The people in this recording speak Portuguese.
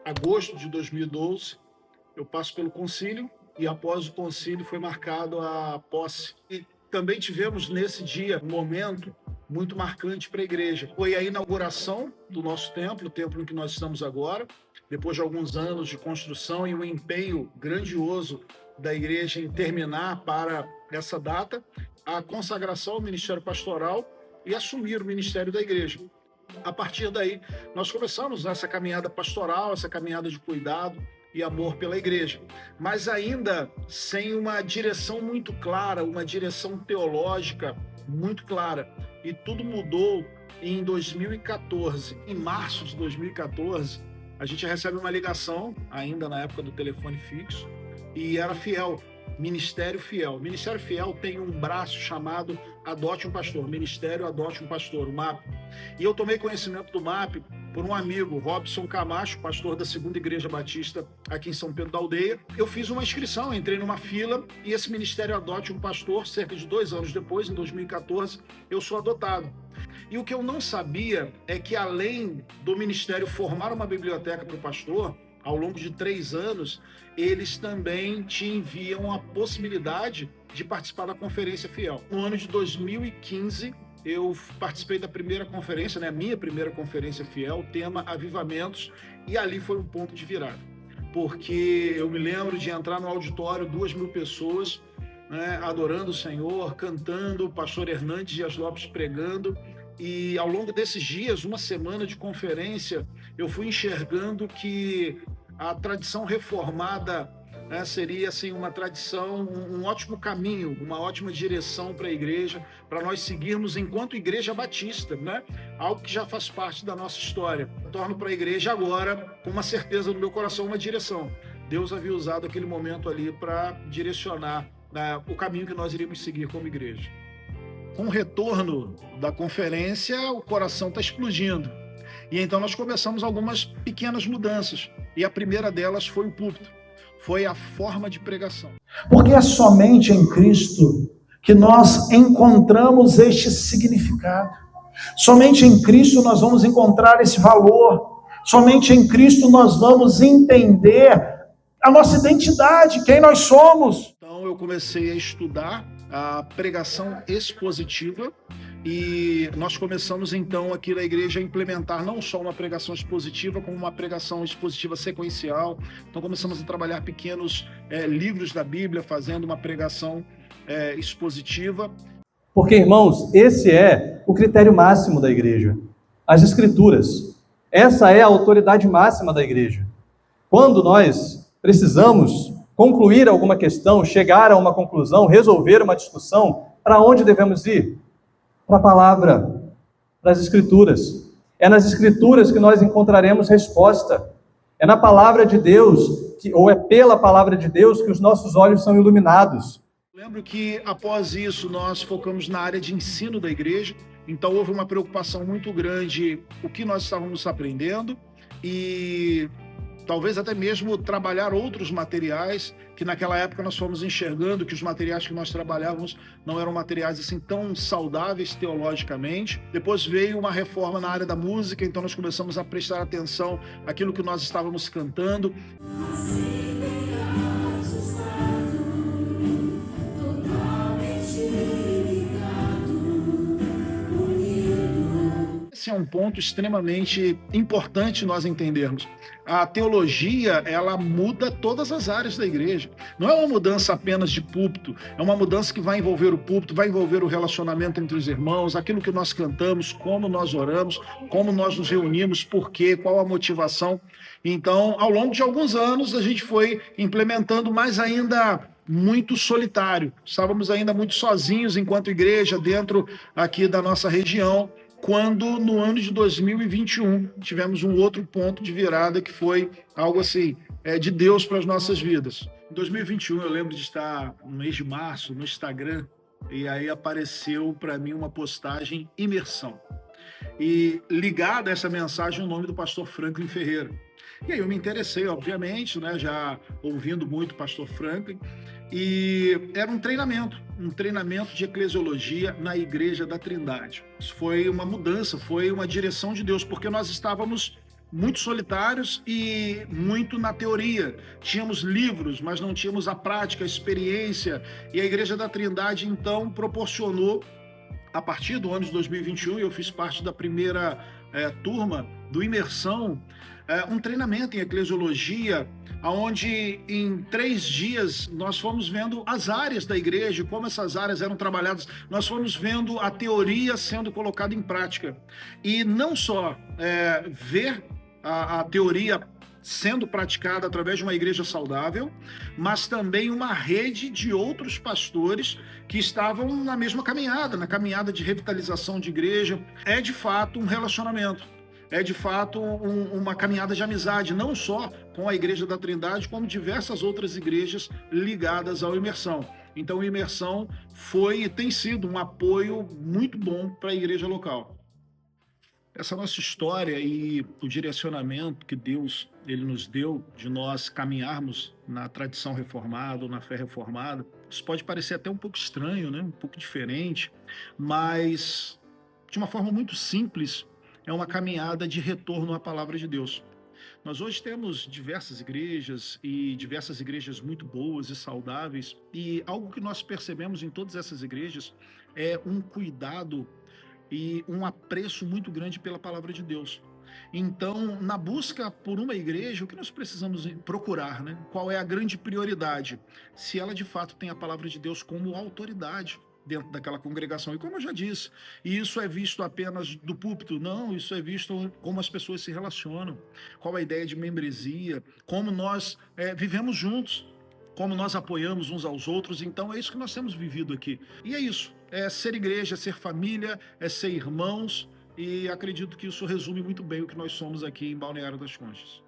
agosto de 2012, eu passo pelo concílio e após o concílio foi marcado a posse. E também tivemos nesse dia um momento muito marcante para a igreja. Foi a inauguração do nosso templo, o templo em que nós estamos agora, depois de alguns anos de construção e um empenho grandioso da igreja em terminar para essa data, a consagração ao ministério pastoral e assumir o ministério da igreja. A partir daí, nós começamos essa caminhada pastoral, essa caminhada de cuidado e amor pela igreja, mas ainda sem uma direção muito clara, uma direção teológica muito clara. E tudo mudou em 2014. Em março de 2014, a gente recebe uma ligação, ainda na época do telefone fixo, e era Fiel, Ministério Fiel. Ministério Fiel tem um braço chamado Adote um Pastor, Ministério Adote um Pastor, o MAP. E eu tomei conhecimento do MAP por um amigo, Robson Camacho, pastor da Segunda Igreja Batista aqui em São Pedro da Aldeia. Eu fiz uma inscrição, entrei numa fila e esse Ministério Adote um Pastor, cerca de 2 anos depois, em 2014, eu sou adotado. E o que eu não sabia é que, além do Ministério formar uma biblioteca para o pastor, ao longo de 3 anos, eles também te enviam a possibilidade de participar da Conferência Fiel. No ano de 2015, eu participei da primeira conferência, a minha primeira Conferência Fiel, tema Avivamentos, e ali foi um ponto de virada. Porque eu me lembro de entrar no auditório, 2.000 pessoas, adorando o Senhor, cantando, o pastor Hernandes Dias Lopes pregando, e ao longo desses dias, uma semana de conferência, eu fui enxergando que a tradição reformada seria assim, uma tradição, um ótimo caminho, uma ótima direção para a igreja, para nós seguirmos enquanto igreja batista, algo que já faz parte da nossa história. Eu torno para a igreja agora, com uma certeza no meu coração, uma direção. Deus havia usado aquele momento ali para direcionar o caminho que nós iríamos seguir como igreja. Com o retorno da conferência, o coração está explodindo. E então nós começamos algumas pequenas mudanças. E a primeira delas foi o púlpito. Foi a forma de pregação. Porque é somente em Cristo que nós encontramos este significado. Somente em Cristo nós vamos encontrar esse valor. Somente em Cristo nós vamos entender a nossa identidade, quem nós somos. Então eu comecei a estudar a pregação expositiva e nós começamos então aqui na igreja a implementar não só uma pregação expositiva, como uma pregação expositiva sequencial. Então começamos a trabalhar pequenos livros da Bíblia, fazendo uma pregação expositiva. Porque, irmãos, esse é o critério máximo da igreja, as Escrituras. Essa é a autoridade máxima da igreja. Quando nós precisamos concluir alguma questão, chegar a uma conclusão, resolver uma discussão, para onde devemos ir? Para a palavra, para as Escrituras. É nas Escrituras que nós encontraremos resposta. É na palavra de Deus, ou é pela palavra de Deus, que os nossos olhos são iluminados. Lembro que após isso nós focamos na área de ensino da igreja, então houve uma preocupação muito grande o que nós estávamos aprendendo e talvez até mesmo trabalhar outros materiais, que naquela época nós fomos enxergando que os materiais que nós trabalhávamos não eram materiais assim tão saudáveis teologicamente. Depois veio uma reforma na área da música, então nós começamos a prestar atenção àquilo que nós estávamos cantando. Esse é um ponto extremamente importante nós entendermos. A teologia, ela muda todas as áreas da igreja. Não é uma mudança apenas de púlpito, é uma mudança que vai envolver o púlpito, vai envolver o relacionamento entre os irmãos, aquilo que nós cantamos, como nós oramos, como nós nos reunimos, por quê, qual a motivação. Então, ao longo de alguns anos, a gente foi implementando mais ainda muito solitário. Estávamos ainda muito sozinhos enquanto igreja dentro aqui da nossa região, quando no ano de 2021 tivemos um outro ponto de virada que foi algo assim, de Deus para as nossas vidas. Em 2021 eu lembro de estar no mês de março no Instagram e aí apareceu para mim uma postagem imersão. E ligado a essa mensagem o nome do pastor Franklin Ferreira. E aí eu me interessei, obviamente, já ouvindo muito o pastor Franklin, e era um treinamento de eclesiologia na Igreja da Trindade. Isso foi uma mudança, foi uma direção de Deus, porque nós estávamos muito solitários e muito na teoria. Tínhamos livros, mas não tínhamos a prática, a experiência. E a Igreja da Trindade, então, proporcionou, a partir do ano de 2021, eu fiz parte da primeira turma do Imersão, um treinamento em eclesiologia, onde em 3 dias nós fomos vendo as áreas da igreja, como essas áreas eram trabalhadas, nós fomos vendo a teoria sendo colocada em prática. E não só ver a teoria sendo praticada através de uma igreja saudável, mas também uma rede de outros pastores que estavam na mesma caminhada, na caminhada de revitalização de igreja. É de fato um relacionamento, é de fato uma caminhada de amizade, não só com a Igreja da Trindade, como diversas outras igrejas ligadas ao Imersão. Então, o Imersão foi e tem sido um apoio muito bom para a igreja local. Essa nossa história e o direcionamento que Deus ele nos deu de nós caminharmos na tradição reformada ou na fé reformada, isso pode parecer até um pouco estranho, né? Um pouco diferente, mas de uma forma muito simples, é uma caminhada de retorno à palavra de Deus. Nós hoje temos diversas igrejas e diversas igrejas muito boas e saudáveis, e algo que nós percebemos em todas essas igrejas é um cuidado e um apreço muito grande pela palavra de Deus. Então, na busca por uma igreja, o que nós precisamos procurar, né? Qual é a grande prioridade? Se ela de fato tem a palavra de Deus como autoridade dentro daquela congregação. E como eu já disse, isso é visto apenas do púlpito? Não, isso é visto como as pessoas se relacionam, qual a ideia de membresia, como nós vivemos juntos, como nós apoiamos uns aos outros. Então é isso que nós temos vivido aqui. E é isso, é ser igreja, é ser família, é ser irmãos, e acredito que isso resume muito bem o que nós somos aqui em Balneário das Conchas.